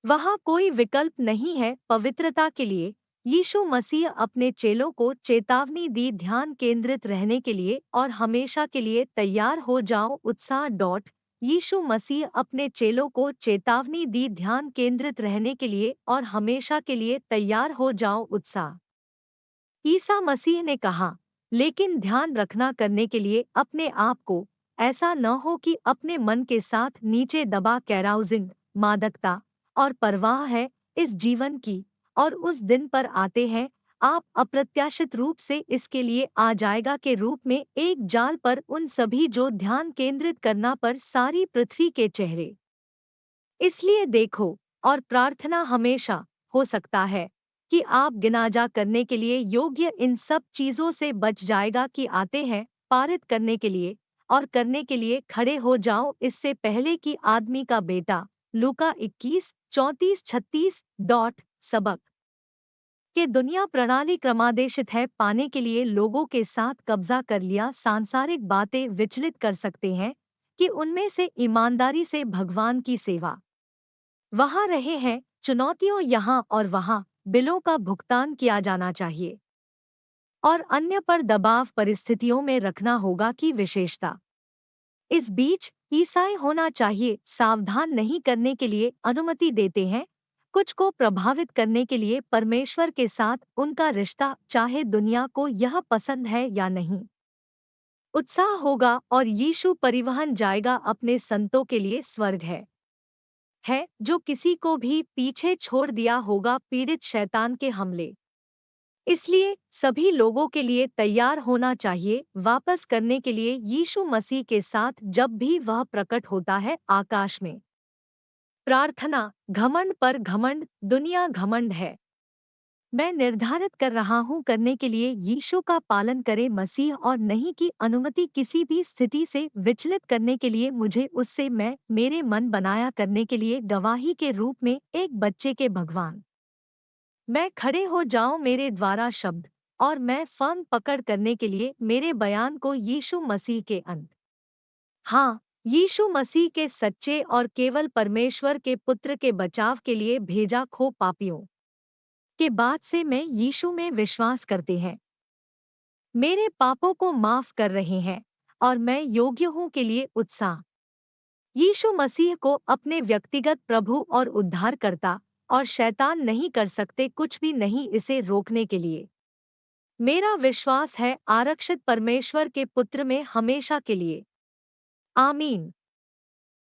वहाँ कोई विकल्प नहीं है पवित्रता के लिए। यीशु मसीह अपने चेलों को चेतावनी दी, ध्यान केंद्रित रहने के लिए और हमेशा के लिए तैयार हो जाओ उत्साह। यीशु मसीह अपने चेलों को चेतावनी दी, ध्यान केंद्रित रहने के लिए और हमेशा के लिए तैयार हो जाओ उत्साह। ईसा मसीह ने कहा, लेकिन ध्यान रखना करने के लिए अपने आप को ऐसा न हो कि अपने मन के साथ नीचे दबा। कैराउजिंग, मादकता और परवाह है इस जीवन की, और उस दिन पर आते हैं आप अप्रत्याशित रूप से इसके लिए आ जाएगा के रूप में एक जाल पर उन सभी जो ध्यान केंद्रित करना पर सारी पृथ्वी के चेहरे। इसलिए देखो और प्रार्थना हमेशा हो सकता है कि आप गिनाजा करने के लिए योग्य इन सब चीजों से बच जाएगा कि आते हैं पारित करने के लिए और करने के लिए खड़े हो जाओ इससे पहले कि आदमी का बेटा। लूका 21:34-36। सबक के दुनिया प्रणाली क्रमादेशित है पाने के लिए लोगों के साथ कब्जा कर लिया। सांसारिक बातें विचलित कर सकते हैं कि उनमें से ईमानदारी से भगवान की सेवा वहां रहे हैं। चुनौतियों यहाँ और वहाँ बिलों का भुगतान किया जाना चाहिए और अन्य पर दबाव परिस्थितियों में रखना होगा की विशेषता। इस बीच ईसाई होना चाहिए सावधान नहीं करने के लिए अनुमति देते हैं कुछ को प्रभावित करने के लिए परमेश्वर के साथ उनका रिश्ता, चाहे दुनिया को यह पसंद है या नहीं। उत्साह होगा और यीशु परिवहन जाएगा अपने संतों के लिए स्वर्ग है जो किसी को भी पीछे छोड़ दिया होगा पीड़ित शैतान के हमले। इसलिए सभी लोगों के लिए तैयार होना चाहिए वापस करने के लिए यीशु मसीह के साथ जब भी वह प्रकट होता है आकाश में। प्रार्थना, घमंड पर घमंड, दुनिया घमंड है। मैं निर्धारित कर रहा हूं करने के लिए यीशु का पालन करे मसीह और नहीं की अनुमति किसी भी स्थिति से विचलित करने के लिए मुझे उससे मैं मेरे मन बनाया करने के लिए गवाही के रूप में एक बच्चे के भगवान। मैं खड़े हो जाऊं मेरे द्वारा शब्द और मैं फर्म पकड़ करने के लिए मेरे बयान को यीशु मसीह के अंत। हाँ, यीशु मसीह के सच्चे और केवल परमेश्वर के पुत्र के बचाव के लिए भेजा खो पापियों के बाद से मैं यीशु में विश्वास करते हैं मेरे पापों को माफ कर रहे हैं और मैं योग्य हूं के लिए उत्साह। यीशु मसीह को अपने व्यक्तिगत प्रभु और उद्धारकर्ता और शैतान नहीं कर सकते कुछ भी नहीं इसे रोकने के लिए। मेरा विश्वास है आरक्षित परमेश्वर के पुत्र में हमेशा के लिए। आमीन।